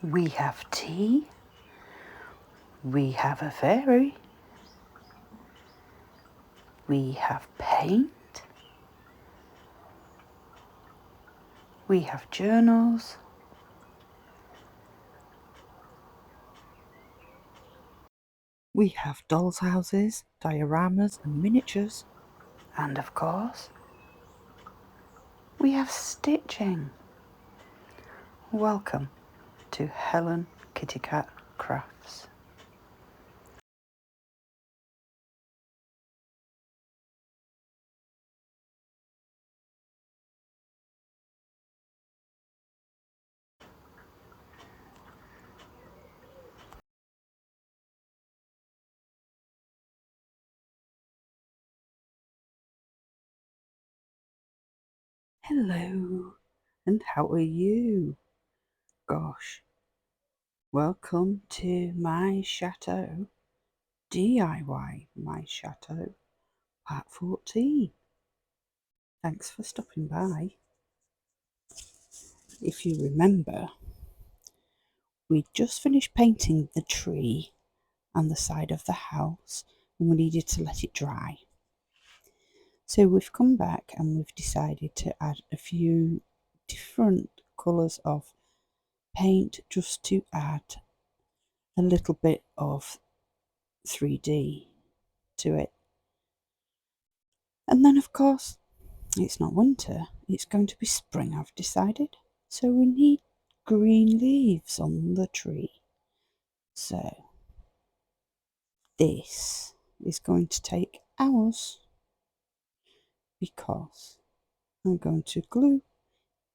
We have tea. We have a fairy. We have paint. We have journals. We have dolls' houses, dioramas and miniatures. And of course, we have stitching. Welcome to Helen Kitty Cat Crafts. Hello, and how are you? Gosh, welcome to my chateau, DIY my chateau, part 14. Thanks for stopping by. If you remember, we just finished painting the tree and the side of the house, and we needed to let it dry. So we've come back and we've decided to add a few different colours of paint just to add a little bit of 3D to it. And then of course it's not winter, it's going to be spring, I've decided. So we need green leaves on the tree. So this is going to take hours because I'm going to glue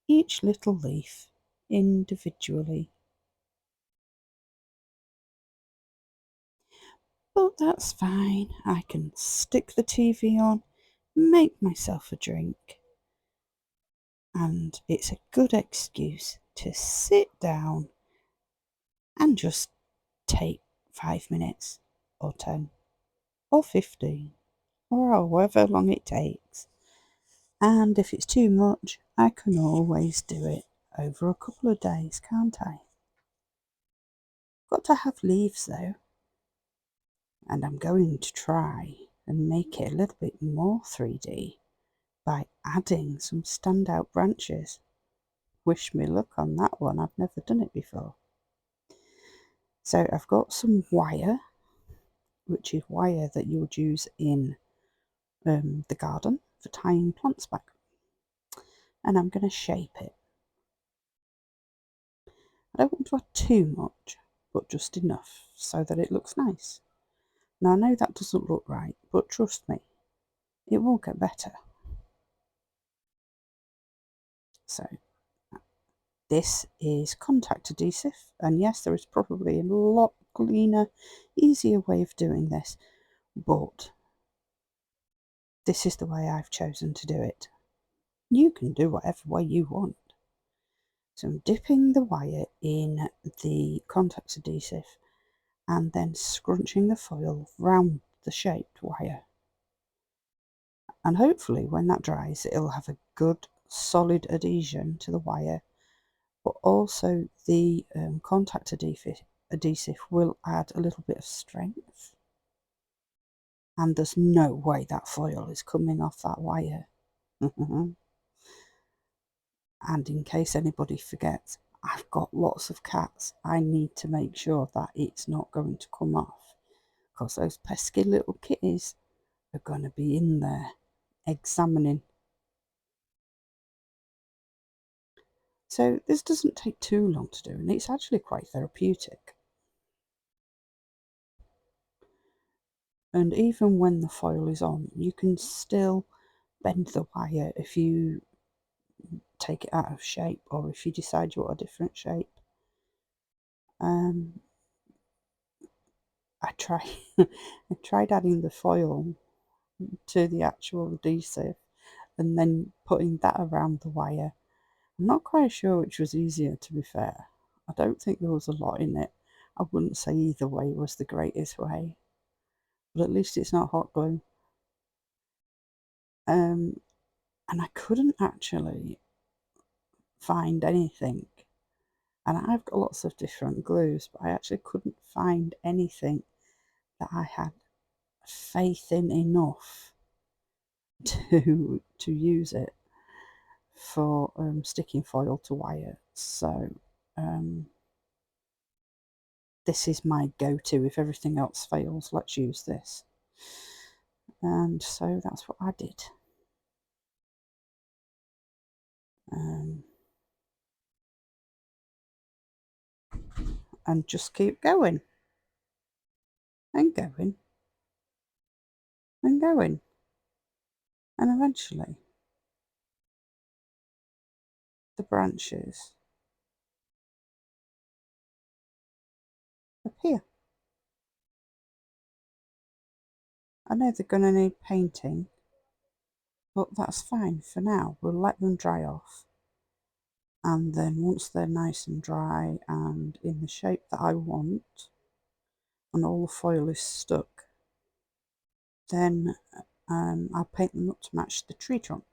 each little leaf individually. But that's fine, I can stick the TV on, make myself a drink, and it's a good excuse to sit down and just take 5 minutes or 10 or 15 or however long it takes. And if it's too much, I can always do it over a couple of days, can't I? Got to have leaves though, and I'm going to try and make it a little bit more 3D by adding some standout branches. Wish me luck on that one, I've never done it before. So I've got some wire, which is wire that you would use in the garden for tying plants back, and I'm going to shape it. I don't want to add too much, but just enough so that it looks nice. Now I know that doesn't look right, but trust me, it will get better. So this is contact adhesive, and yes, there is probably a lot cleaner, easier way of doing this, but this is the way I've chosen to do it. You can do whatever way you want. So I'm dipping the wire in the contact adhesive and then scrunching the foil round the shaped wire. And hopefully when that dries, it'll have a good solid adhesion to the wire, but also the contact adhesive will add a little bit of strength. And there's no way that foil is coming off that wire. And in case anybody forgets, I've got lots of cats. I need to make sure that it's not going to come off, because those pesky little kitties are going to be in there examining. So this doesn't take too long to do, and it's actually quite therapeutic. And even when the foil is on, you can still bend the wire if you take it out of shape, or if you decide you want a different shape. I tried adding the foil to the actual adhesive and then putting that around the wire. I'm not quite sure which was easier, to be fair. I don't think there was a lot in it. I wouldn't say either way was the greatest way, but at least it's not hot glue. And I couldn't actually find anything And I've got lots of different glues, but I actually couldn't find anything that I had faith in enough to use it for sticking foil to wire. So this is my go-to. If everything else fails, let's use this. And so that's what I did. And just keep going and going and going, and eventually the branches appear. I know they're going to need painting, but that's fine for now. We'll let them dry off, and then once they're nice and dry and in the shape that I want and all the foil is stuck, then I'll paint them up to match the tree trunk.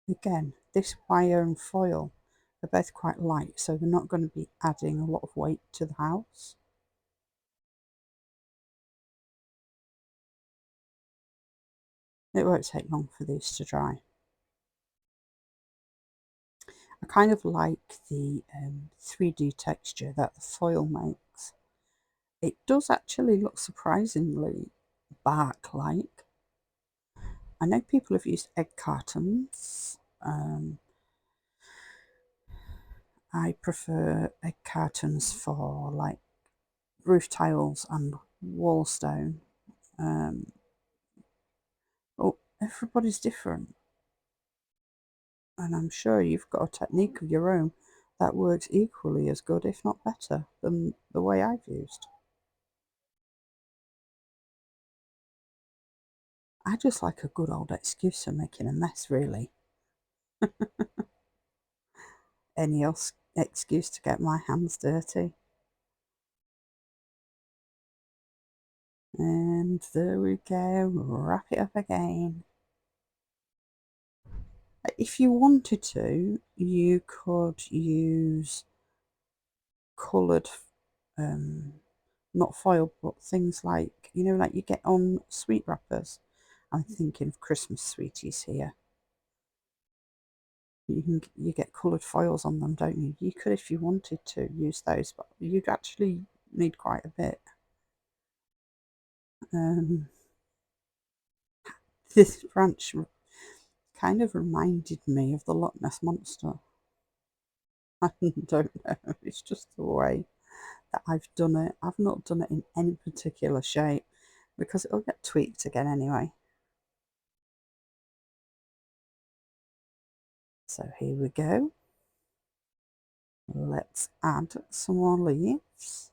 Again, this wire and foil are both quite light, so they're not going to be adding a lot of weight to the house. It won't take long for these to dry. I kind of like the 3D texture that the foil makes. It does actually look surprisingly bark-like. I know people have used egg cartons. I prefer egg cartons for like roof tiles and wall stone. Oh, everybody's different. And I'm sure you've got a technique of your own that works equally as good, if not better, than the way I've used. I just like a good old excuse for making a mess, really. Any else excuse to get my hands dirty. And there we go, wrap it up again. If you wanted to, you could use coloured, not foil, but things like, you know, like you get on sweet wrappers. I'm thinking of Christmas sweeties here. You get coloured foils on them, don't you? You could, if you wanted to, use those, but you'd actually need quite a bit. This branch kind of reminded me of the Loch Ness Monster. I don't know, it's just the way that I've done it. I've not done it in any particular shape because it'll get tweaked again anyway. So here we go. Let's add some more leaves.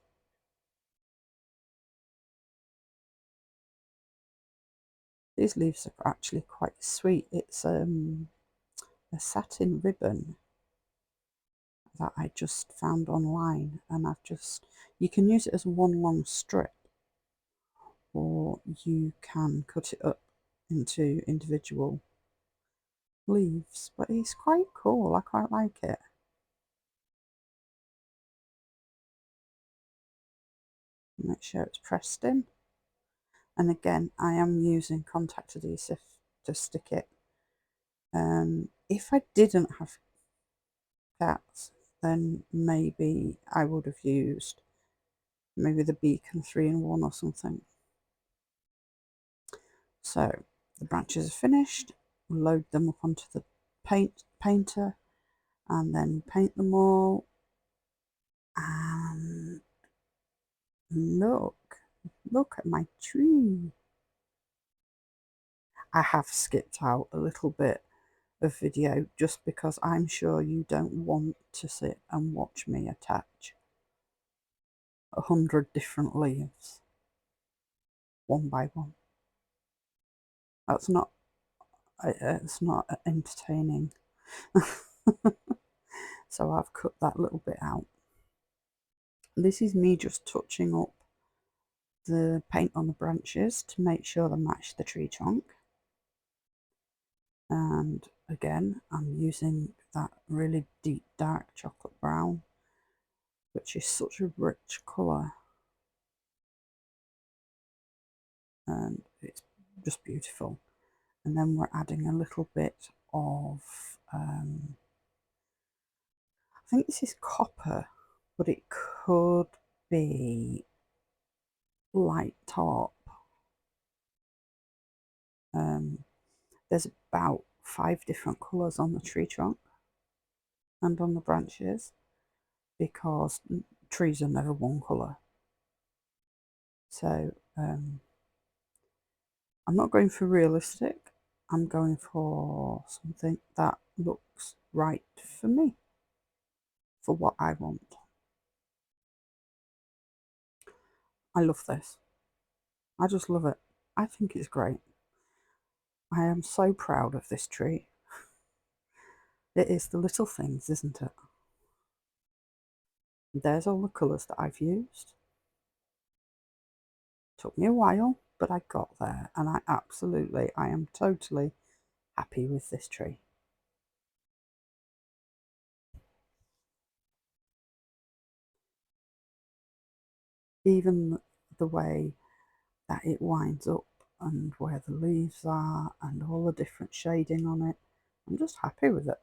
These leaves are actually quite sweet. It's a satin ribbon that I just found online, and you can use it as one long strip, or you can cut it up into individual leaves, but it's quite cool. I quite like it. Make sure it's pressed in, and again I am using contact adhesive to stick it. If I didn't have cats, then maybe I would have used maybe the Beacon 3-in-1 or something. So the branches are finished. Load them up onto the painter and then paint them all. And look at my tree. I have skipped out a little bit of video just because I'm sure you don't want to sit and watch me attach 100 different leaves one by one. That's not it's not entertaining. So I've cut that little bit out. This is me just touching up the paint on the branches to make sure they match the tree trunk. And again, I'm using that really deep dark chocolate brown, which is such a rich colour, and it's just beautiful. And then we're adding a little bit of, I think this is copper, but it could be light top. There's about 5 different colours on the tree trunk and on the branches, because trees are never one colour. So I'm not going for realistic, I'm going for something that looks right for me, for what I want. I love this. I just love it. I think it's great. I am so proud of this tree. It is the little things, isn't it? There's all the colours that I've used. Took me a while, but I got there, and I am totally happy with this tree. Even the way that it winds up and where the leaves are and all the different shading on it, I'm just happy with it.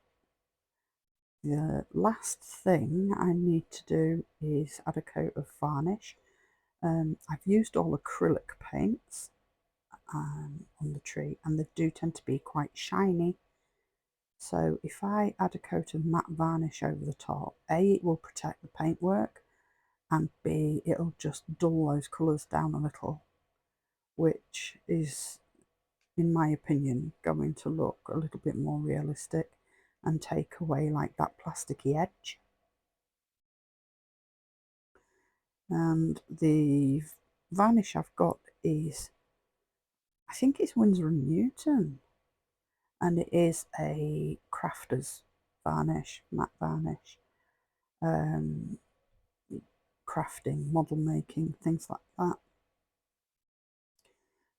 The last thing I need to do is add a coat of varnish. I've used all acrylic paints on the tree, and they do tend to be quite shiny. So if I add a coat of matte varnish over the top, A, it will protect the paintwork, and B, it'll just dull those colours down a little, which is, in my opinion, going to look a little bit more realistic and take away like that plasticky edge. And the varnish I've got is, I think it's Winsor & Newton, and it is a crafter's varnish, matte varnish, crafting, model making, things like that.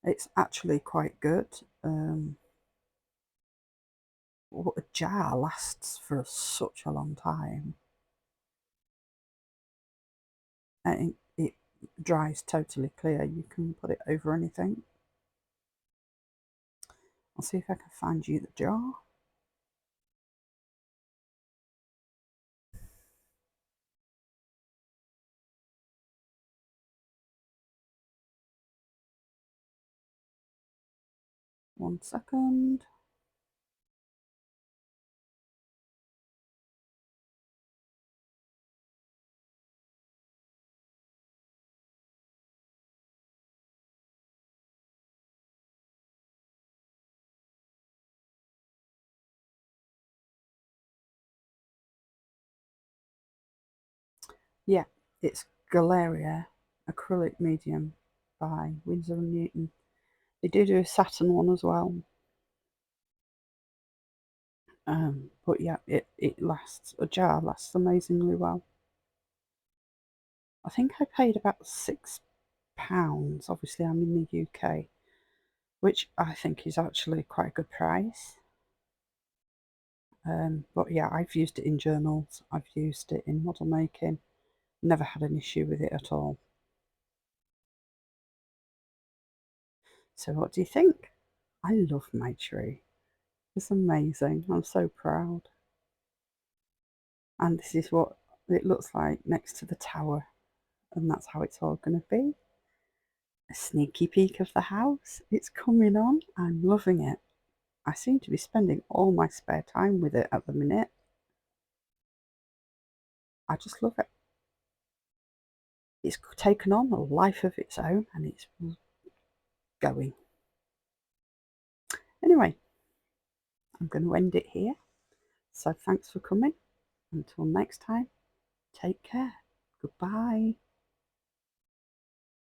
It's actually quite good. A jar lasts for such a long time, and it dries totally clear. You can put it over anything. I'll see if I can find you the jar. One second. Yeah, it's Galeria Acrylic Medium by Winsor & Newton. They do a satin one as well. But yeah, it lasts, a jar lasts amazingly well. I think I paid about £6. Obviously, I'm in the UK, which I think is actually quite a good price. But yeah, I've used it in journals, I've used it in model making, never had an issue with it at all. So what do you think? I love my tree. It's amazing. I'm so proud. And this is what it looks like next to the tower, and that's how it's all going to be. A sneaky peek of the house. It's coming on. I'm loving it. I seem to be spending all my spare time with it at the minute. I just love it. It's taken on a life of its own, and it's going. Anyway, I'm going to end it here. So thanks for coming. Until next time, take care. Goodbye.